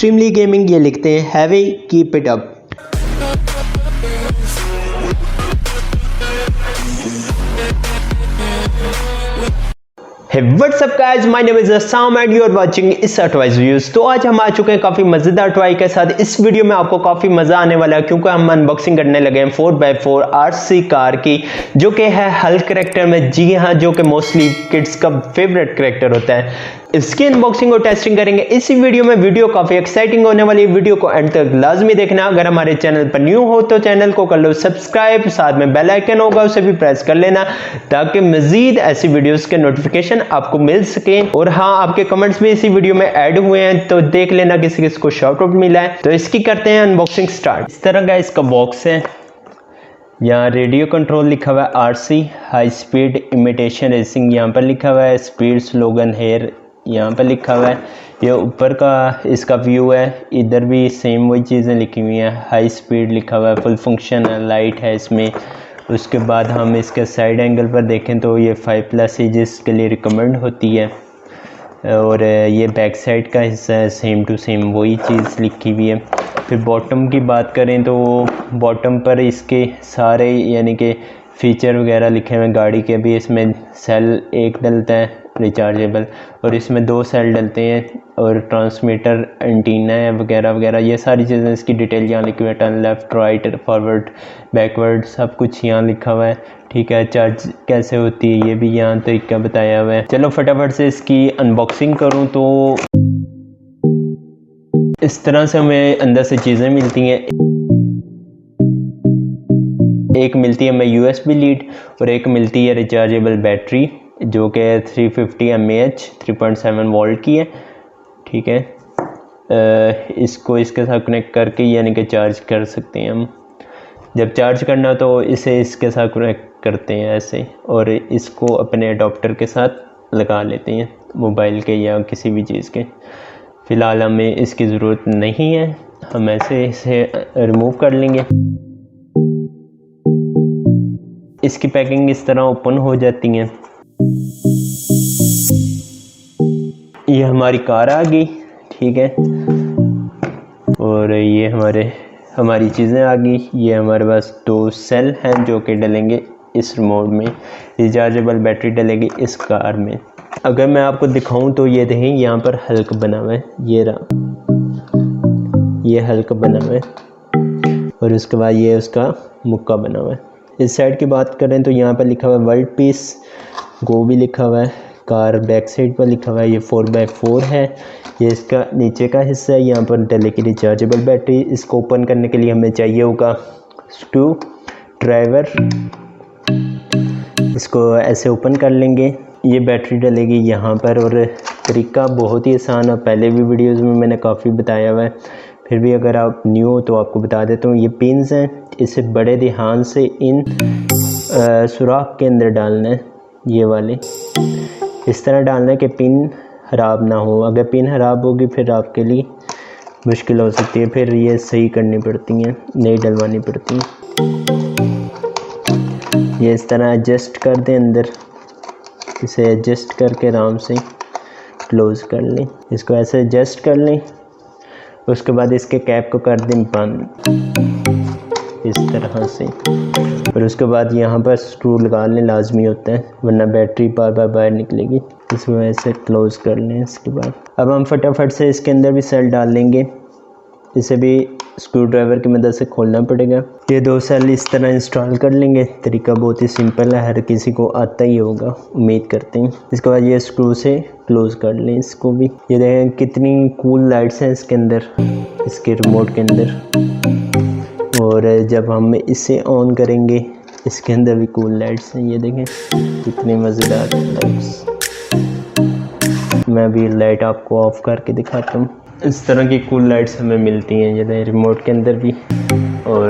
Extremely gaming ये लिखते हैं heavy keep it up. Hey, what's up guys? My name is Assam and you are watching ISA Toys Reviews। तो आज हम आ चुके हैं काफ़ी मज़ेदार टॉय के साथ। इस वीडियो में आपको काफ़ी मज़ा आने वाला है क्योंकि हम अनबॉक्सिंग करने लगे हैं 4x4 RC कार की, जो कि है हल्क करैक्टर में। जी हाँ, जो कि मोस्टली किड्स का फेवरेट करैक्टर होता है। इसकी अनबॉक्सिंग और टेस्टिंग करेंगे इसी वीडियो में। वीडियो काफ़ी एक्साइटिंग होने वाली है, वीडियो को एंड तक लाजमी देखना। अगर हमारे चैनल पर न्यू हो तो चैनल को कर लो सब्सक्राइब, साथ में बेल आइकन होगा उसे भी प्रेस कर लेना ताकि मजीद ऐसी वीडियोस के नोटिफिकेशन आपको मिल सके। और हाँ, आपके कमेंट्स भी इसी वीडियो में ऐड हुए हैं तो देख लेना किसी किसी को शॉर्ट आउट मिला है। तो इसकी करते हैं अनबॉक्सिंग स्टार्ट। इस तरह का इसका बॉक्स है। यहाँ रेडियो कंट्रोल लिखा हुआ है RC high speed imitation racing, यहाँ पर लिखा हुआ है स्पीड स्लोगन हेयर, यहाँ पर लिखा हुआ है। ये ऊपर का इसका व्यू है, इधर भी सेम वही चीज़ें लिखी हुई हैं। हाई स्पीड लिखा हुआ है, फुल फंक्शन लाइट है इसमें। उसके बाद हम इसके साइड एंगल पर देखें तो ये 5+ एजेस के लिए रिकमेंड होती है। और ये बैक साइड का हिस्सा है, सेम टू सेम वही चीज़ लिखी हुई है। फिर बॉटम की बात करें तो बॉटम पर इसके सारे यानी कि फ़ीचर वगैरह लिखे हुए हैं गाड़ी के। भी इसमें सेल एक डलता है रिचार्जेबल और इसमें 2 सेल डलते हैं और ट्रांसमीटर एंटीना है वगैरह वगैरह। ये सारी चीज़ें इसकी डिटेल यहाँ लिखी हुई है। Turn left right forward backward सब कुछ यहाँ लिखा हुआ है। ठीक है, चार्ज कैसे होती है ये भी यहाँ तरीका बताया हुआ है। चलो फटाफट से इसकी अनबॉक्सिंग करूँ तो इस तरह से हमें अंदर से चीज़ें मिलती हैं। एक मिलती है हमें USB लीड और एक मिलती है रिचार्जेबल बैटरी जो कि 350 mAh 3.7 वोल्ट की है। ठीक है, इसको इसके साथ कनेक्ट करके यानी कि चार्ज कर सकते हैं हम। जब चार्ज करना तो इसे इसके साथ कनेक्ट करते हैं ऐसे, और इसको अपने अडॉप्टर के साथ लगा लेते हैं मोबाइल के या किसी भी चीज़ के। फ़िलहाल हमें इसकी ज़रूरत नहीं है, हम ऐसे इसे रिमूव कर लेंगे। इसकी पैकिंग इस तरह ओपन हो जाती है। ये हमारी कार आ गई। ठीक है, और ये हमारी चीज़ें आ गई। ये हमारे पास 2 सेल हैं जो कि डलेंगे इस रिमोट में। रिचार्जेबल बैटरी डलेगी इस कार में। अगर मैं आपको दिखाऊं तो ये देखें, यहाँ पर हल्क बना हुआ है, ये रहा, ये हल्क बना हुआ है। और उसके बाद ये उसका मुक्का बना हुआ है। इस साइड की बात करें तो यहाँ पर लिखा हुआ है वर्ल्ड पीस गो भी लिखा हुआ है। कार बैक साइड पर लिखा हुआ है। ये 4x4 है, ये इसका नीचे का हिस्सा है। यहाँ पर डलेगी रिचार्जेबल बैटरी। इसको ओपन करने के लिए हमें चाहिए होगा स्क्रू ड्राइवर। इसको ऐसे ओपन कर लेंगे। ये बैटरी डलेगी यहाँ पर और तरीका बहुत ही आसान है, पहले भी वीडियोस में मैंने काफ़ी बताया हुआ है। फिर भी अगर आप न्यू हो तो आपको बता देता हूँ। ये पिन्स हैं, इसे बड़े ध्यान से इन सुराख के अंदर डालना है। ये वाले इस तरह डालना है कि पिन ख़राब ना हो। अगर पिन ख़राब होगी फिर आपके लिए मुश्किल हो सकती है, फिर ये सही करनी पड़ती हैं, नई डलवानी पड़ती हैं। ये इस तरह एडजस्ट कर दें अंदर, इसे एडजस्ट करके आराम से क्लोज़ कर लें। इसको ऐसे एडजस्ट कर लें। उसके बाद इसके कैप को कर दें बंद इस तरह से, और उसके बाद यहाँ पर स्क्रू लगा लें, लाजमी होता है वरना बैटरी बार बार बाहर निकलेगी। इसको ऐसे क्लोज़ कर लें। इसके बाद अब हम फटाफट से इसके अंदर भी सेल डाल लेंगे। इसे भी स्क्रू ड्राइवर की मदद से खोलना पड़ेगा। ये 2 सेल इस तरह इंस्टॉल कर लेंगे। तरीका बहुत ही सिंपल है, हर किसी को आता ही होगा, उम्मीद करते हैं। इसके बाद ये स्क्रू से क्लोज़ कर लें इसको भी। ये देखें कितनी कूल लाइट्स हैं इसके अंदर, इसके रिमोट के अंदर। और जब हम इसे ऑन करेंगे इसके अंदर भी कूल लाइट्स हैं। ये देखें कितनी मज़ेदार लाइट्स। मैं अभी लाइट आपको ऑफ करके दिखाता हूँ। इस तरह की कूल लाइट्स हमें मिलती हैं, ये रिमोट के अंदर भी और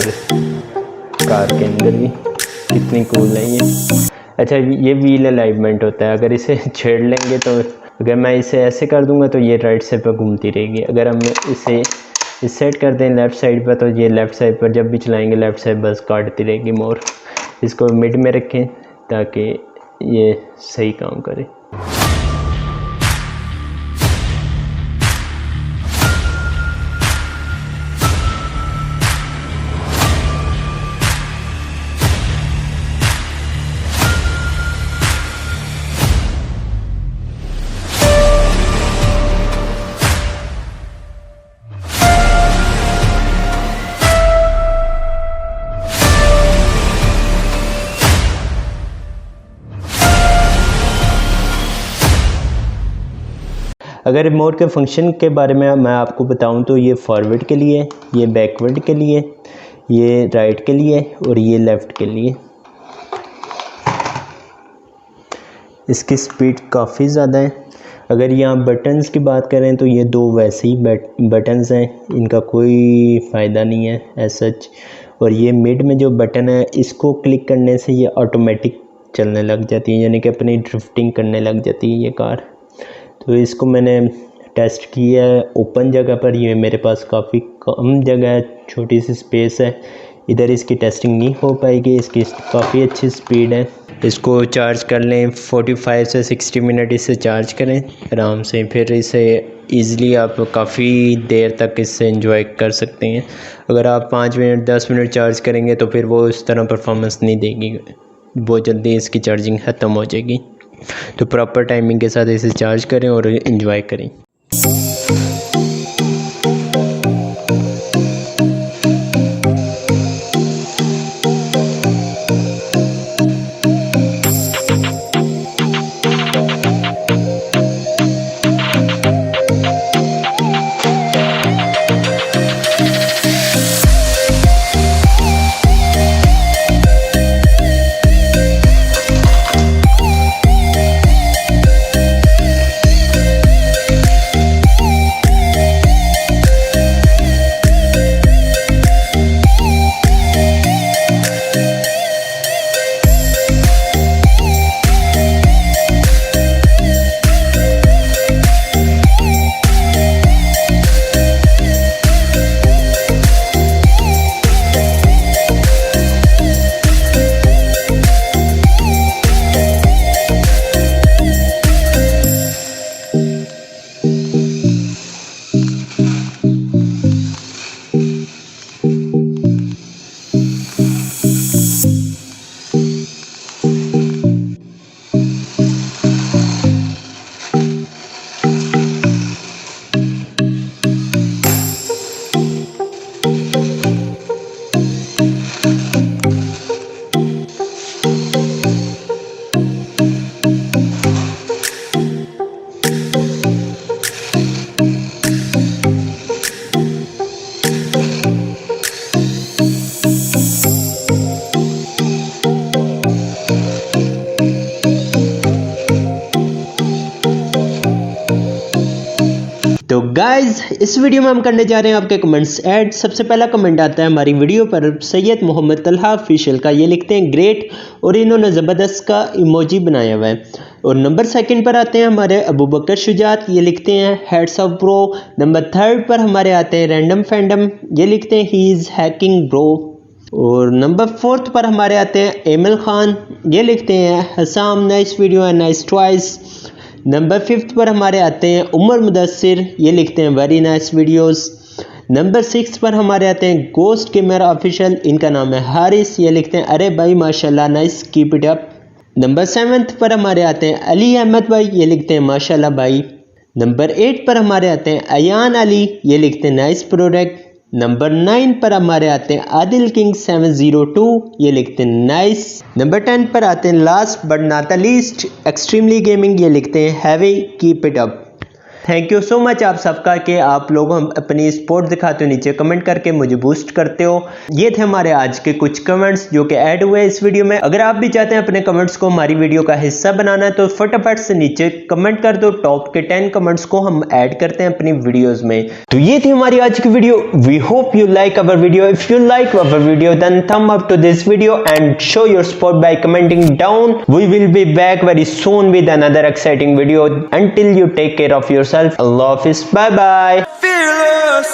कार के अंदर भी। कितनी कूल है ये। अच्छा, ये व्हील अलाइनमेंट होता है। अगर इसे छेड़ लेंगे तो अगर मैं इसे ऐसे कर दूंगा तो ये राइट साइड पर घूमती रहेगी। अगर हम इसे इस साइड कर दें लेफ़्ट साइड पर तो ये लेफ़्ट साइड पर जब भी चलाएंगे लेफ़्ट साइड बस काटती रहेगी मोर। इसको मिड में रखें ताकि ये सही काम करे। अगर रिमोट के फंक्शन के बारे में मैं आपको बताऊं तो ये फॉरवर्ड के लिए, ये बैकवर्ड के लिए, ये राइट के लिए और ये लेफ़्ट के लिए। इसकी स्पीड काफ़ी ज़्यादा है। अगर यहाँ बटन्स की बात करें तो ये 2 वैसे ही बटन्स हैं, इनका कोई फ़ायदा नहीं है एज सच। और ये मिड में जो बटन है इसको क्लिक करने से ये ऑटोमेटिक चलने लग जाती है, यानी कि अपनी ड्रिफ्टिंग करने लग जाती है ये कार। तो इसको मैंने टेस्ट किया है ओपन जगह पर। ये मेरे पास काफ़ी कम जगह है, छोटी सी स्पेस है, इधर इसकी टेस्टिंग नहीं हो पाएगी। इसकी काफ़ी अच्छी स्पीड है। इसको चार्ज कर लें, 45 से 60 मिनट इससे चार्ज करें आराम से, फिर इसे ईज़िली आप काफ़ी देर तक इससे एंजॉय कर सकते हैं। अगर आप 5 मिनट 10 मिनट चार्ज करेंगे तो फिर वो इस तरह परफॉर्मेंस नहीं देगी, बहुत जल्दी इसकी चार्जिंग ख़त्म हो जाएगी। तो प्रॉपर टाइमिंग के साथ इसे चार्ज करें और एंजॉय करें। तो गाइज इस वीडियो में हम करने जा रहे हैं आपके कमेंट्स ऐड। सबसे पहला कमेंट आता है हमारी वीडियो पर सैयद मोहम्मद तलहा ऑफिशियल का, ये लिखते हैं ग्रेट और इन्होंने ज़बरदस्त का इमोजी बनाया हुआ है। और नंबर 2 पर आते हैं हमारे अबू बकर शुजात, ये लिखते हैं हेड्स ऑफ ब्रो। नंबर 3 पर हमारे आते हैं रैंडम फैंडम, ये लिखते हैं ही इज़ हैकिंग ब्रो। और नंबर 4 पर हमारे आते हैं एमल खान, ये लिखते हैं Hasam nice video and nice twice. Number 5 पर हमारे आते हैं उमर मुदस्सिर, ये लिखते हैं वेरी नाइस वीडियोस। नंबर 6 पर हमारे आते हैं गोस्ट गेमर ऑफिशियल, इनका नाम है हारिस, ये लिखते हैं अरे भाई माशाल्लाह nice keep it up. Number 7 पर हमारे आते हैं अली अहमद भाई, ये लिखते हैं माशाल्लाह भाई। नंबर 8 पर हमारे आते हैं अयान अली, ये लिखते हैं नाइस प्रोडक्ट। नंबर 9 पर हमारे आते हैं आदिल किंग 702, ये लिखते हैं नाइस। नंबर 10 पर आते हैं last but not the least extremely gaming, ये लिखते हैं heavy keep it up. Thank you so much आप सबका कि आप लोग हम अपनी सपोर्ट दिखाते हो, नीचे कमेंट करके मुझे बूस्ट करते हो। ये थे हमारे आज के कुछ कमेंट्स जो कि ऐड हुए इस वीडियो में। अगर आप भी चाहते हैं अपने कमेंट्स को हमारी वीडियो का हिस्सा बनाना है तो फटाफट से नीचे कमेंट कर दो, टॉप के 10 कमेंट्स को हम ऐड करते हैं अपनी वीडियोज में। तो ये थी हमारी आज की video. We hope you like our video. If you like our video then thumb up to this video and show your support by commenting down. We will be back very soon with another exciting video. Until you take care of yourself. Allah Hafiz. Bye bye. Fearless.